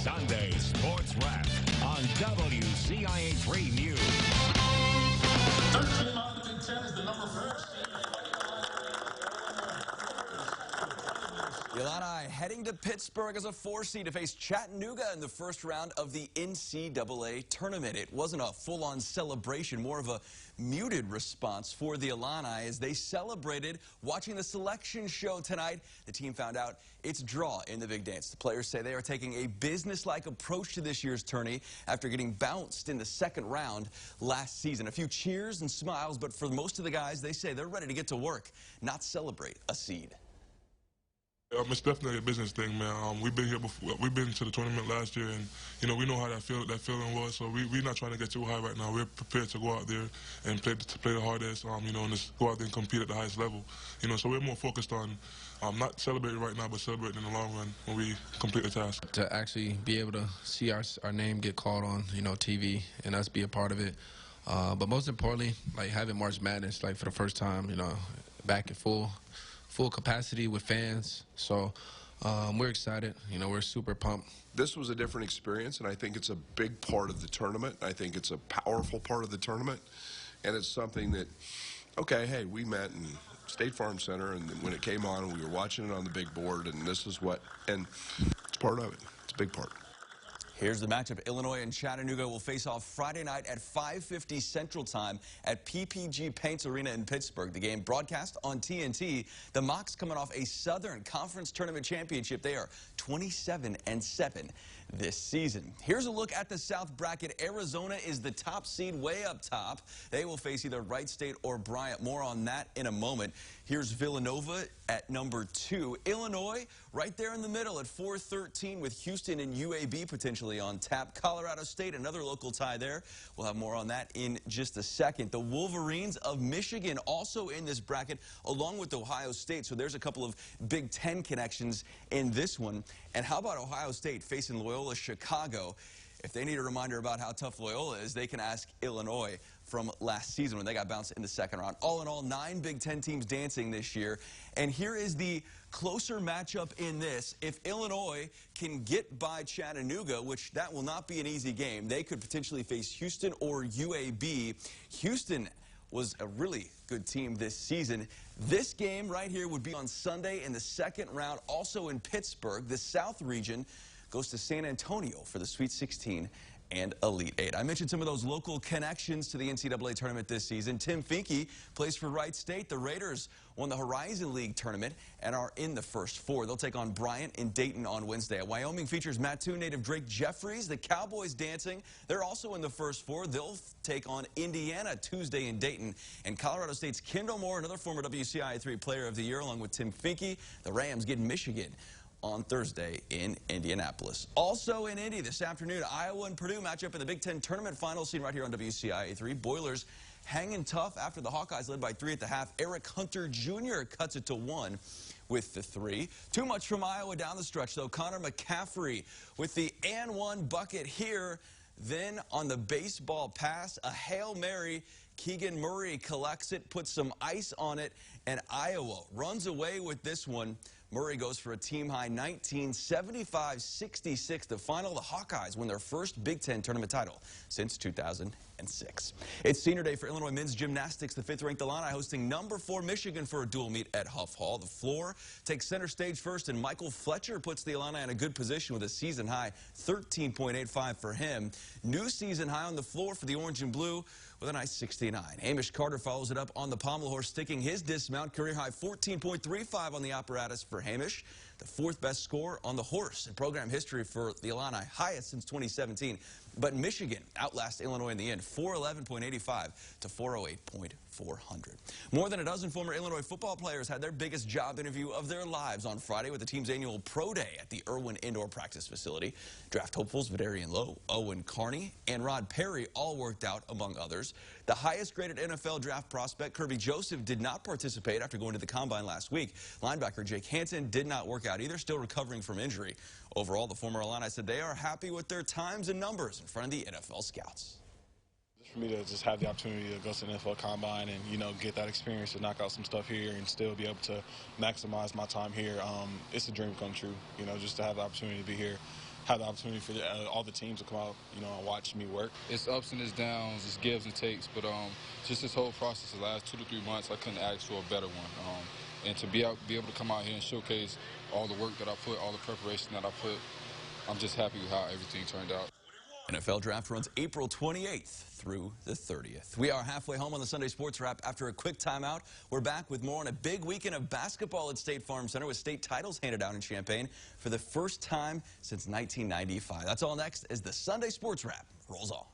Sunday Sports Wrap on WCIA3 News. 13 out of the Big Ten is the number 4 seed. The Illini heading to Pittsburgh as a 4 seed to face Chattanooga in the first round of the NCAA tournament. It wasn't a full-on celebration, more of a muted response for the Illini as they celebrated watching the selection show tonight. The team found out its draw in the big dance. The players say they are taking a business-like approach to this year's tourney after getting bounced in the second round last season. A few cheers and smiles, but for most of the guys, they say they're ready to get to work, not celebrate a seed. It's definitely a business thing, man. We've been here before. We've been to the tournament last year, and we know how that feeling was. So we're not trying to get too high right now. We're prepared to go out there and play the hardest. And just go out there and compete at the highest level. So we're more focused on not celebrating right now, but celebrating in the long run when we complete the task. To actually be able to see our name get called on, TV, and us be a part of it. But most importantly, like having March Madness, for the first time, back at full capacity with fans. So we're excited. We're super pumped. This was a different experience, and I think it's a big part of the tournament. I think it's a powerful part of the tournament, and it's something that, okay, hey, we met in State Farm Center, and when it came on, we were watching it on the big board, and this is and it's part of it. It's a big part. Here's the matchup. Illinois and Chattanooga will face off Friday night at 5:50 Central Time at PPG Paints Arena in Pittsburgh. The game broadcast on TNT. The Mocs coming off a Southern Conference Tournament championship. They are 27-7 this season. Here's a look at the South bracket. Arizona is the top seed way up top. They will face either Wright State or Bryant. More on that in a moment. Here's Villanova at number 2. Illinois right there in the middle at 4-13 with Houston and UAB potentially on tap. Colorado State, another local tie there. We'll have more on that in just a second. The Wolverines of Michigan also in this bracket along with Ohio State. So there's a couple of Big Ten connections in this one. And how about Ohio State facing Loyola Chicago? If they need a reminder about how tough Loyola is, they can ask Illinois from last season when they got bounced in the second round. All in all, 9 Big Ten teams dancing this year. And here is the closer matchup in this. If Illinois can get by Chattanooga, which that will not be an easy game, they could potentially face Houston or UAB. Houston was a really good team this season. This game right here would be on Sunday in the second round, also in Pittsburgh. The South region goes to San Antonio for the Sweet 16 and Elite 8. I mentioned some of those local connections to the NCAA tournament this season. Tim Finke plays for Wright State. The Raiders won the Horizon League tournament and are in the first 4. They'll take on Bryant in Dayton on Wednesday. Wyoming features Mattoon native Drake Jeffries. The Cowboys dancing. They're also in the first 4. They'll take on Indiana Tuesday in Dayton. And Colorado State's Kendall Moore, another former WCIA3 Player of the Year, along with Tim Finke. The Rams get Michigan on Thursday in Indianapolis. Also in Indy this afternoon, Iowa and Purdue match up in the Big Ten tournament final, seen right here on WCIA3. Boilers hanging tough after the Hawkeyes led by 3 at the half. Eric Hunter Jr. cuts it to 1 with the 3. Too much from Iowa down the stretch, though. Connor McCaffrey with the and 1 bucket here. Then on the baseball pass, a Hail Mary. Keegan Murray collects it, puts some ice on it, and Iowa runs away with this one. Murray goes for a team-high 19, 75-66. The final, the Hawkeyes win their first Big Ten tournament title since 2006. It's senior day for Illinois men's gymnastics. The 5th-ranked Illini hosting number 4 Michigan for a dual meet at Huff Hall. The floor takes center stage first, and Michael Fletcher puts the Illini in a good position with a season-high 13.85 for him. New season high on the floor for the orange and blue with a nice 69. Hamish Carter follows it up on the pommel horse, sticking his dismount. Career-high 14.35 on the apparatus for Hamish. The 4th best score on the horse in program history for the Illini, highest since 2017. But Michigan outlasts Illinois in the end, 411.85 to 408.400. More than a dozen former Illinois football players had their biggest job interview of their lives on Friday with the team's annual Pro Day at the Irwin Indoor Practice Facility. Draft hopefuls Vidarian Lowe, Owen Carney, and Rod Perry all worked out, among others. The highest-graded NFL draft prospect, Kirby Joseph, did not participate after going to the Combine last week. Linebacker Jake Hansen did not work out either, still recovering from injury. Overall, the former Illini said they are happy with their times and numbers in front of the NFL scouts. For me to just have the opportunity to go to the NFL Combine and, get that experience to knock out some stuff here and still be able to maximize my time here, it's a dream come true, just to have the opportunity to be here, have the opportunity for all the teams to come out, you know, and watch me work. It's ups and it's downs, it's gives and takes, but just this whole process, the last 2 to 3 months, I couldn't ask for a better one. And to be able to come out here and showcase all the work that I put, all the preparation that I put, I'm just happy with how everything turned out. NFL Draft runs April 28th through the 30th. We are halfway home on the Sunday Sports Wrap. After a quick timeout, we're back with more on a big weekend of basketball at State Farm Center with state titles handed out in Champaign for the first time since 1995. That's all next as the Sunday Sports Wrap rolls on.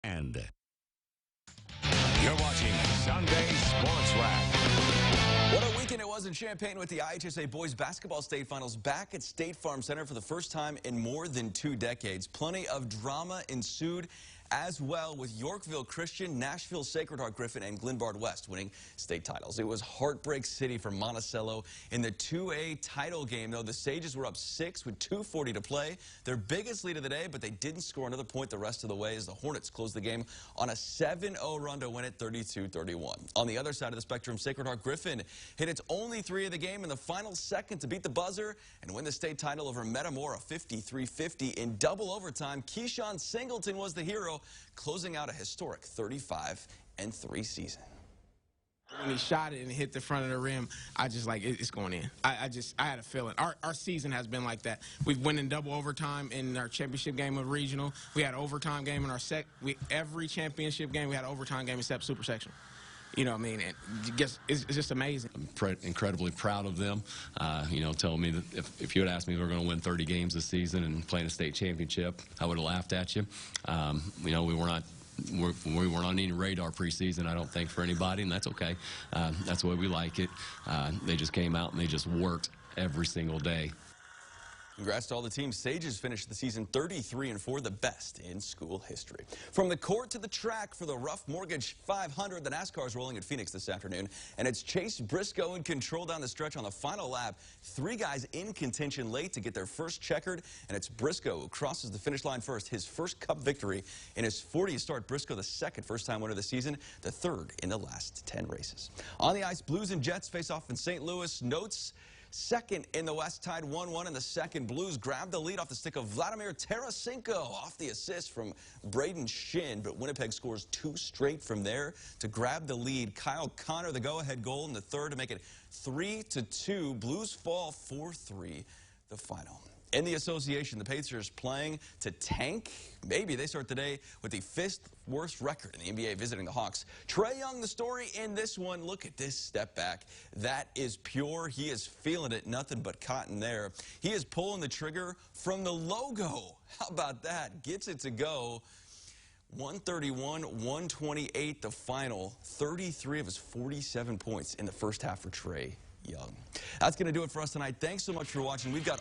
And you're watching Sunday Sports Wrap. What a weekend it was in Champaign with the IHSA Boys Basketball State Finals back at State Farm Center for the first time in more than 2 decades. Plenty of drama ensued as well, with Yorkville Christian, Nashville Sacred Heart Griffin, and Glenbard West winning state titles. It was Heartbreak City for Monticello in the 2A title game, though. The Sages were up 6 with 2:40 to play. Their biggest lead of the day, but they didn't score another point the rest of the way as the Hornets closed the game on a 7-0 run to win it 32-31. On the other side of the spectrum, Sacred Heart Griffin hit its only 3 of the game in the final second to beat the buzzer and win the state title over Metamora 53-50 in double overtime. Keyshawn Singleton was the hero, closing out a historic 35-3 season. When he shot it and hit the front of the rim, I just like, it's going in. I had a feeling. Our season has been like that. We've won in double overtime in our championship game of regional. We had an overtime game in our every championship game we had an overtime game except super section. You know what I mean? And it's just amazing. I'm incredibly proud of them. You know, telling me that if you had asked me if we were going to win 30 games this season and play in a state championship, I would have laughed at you. You know, we were not on any radar preseason, I don't think, for anybody, and that's okay. That's the way we like it. They just came out and they just worked every single day. Congrats to all the teams. Sages finished the season 33-4, the best in school history. From the court to the track for the Rough Mortgage 500, the NASCAR is rolling at Phoenix this afternoon, and it's Chase Briscoe in control down the stretch on the final lap. 3 guys in contention late to get their first checkered, and it's Briscoe who crosses the finish line first. His first Cup victory in his 40th start. Briscoe, the second first-time winner of the season, the third in the last 10 races. On the ice, Blues and Jets face off in St. Louis. Notes: second in the West, tied 1-1 in the second. Blues grabbed the lead off the stick of Vladimir Tarasenko off the assist from Braden Shin, but Winnipeg scores 2 straight from there to grab the lead. Kyle Connor, the go-ahead goal in the third to make it 3-2. Blues fall 4-3, the final. In the association, the Pacers playing to tank. Maybe they start today with the 5th worst record in the NBA, visiting the Hawks. Trae Young, the story in this one. Look at this step back. That is pure. He is feeling it. Nothing but cotton there. He is pulling the trigger from the logo. How about that? Gets it to go. 131-128 the final. 33 of his 47 points in the first half for Trae Young. That's going to do it for us tonight. Thanks so much for watching. We've got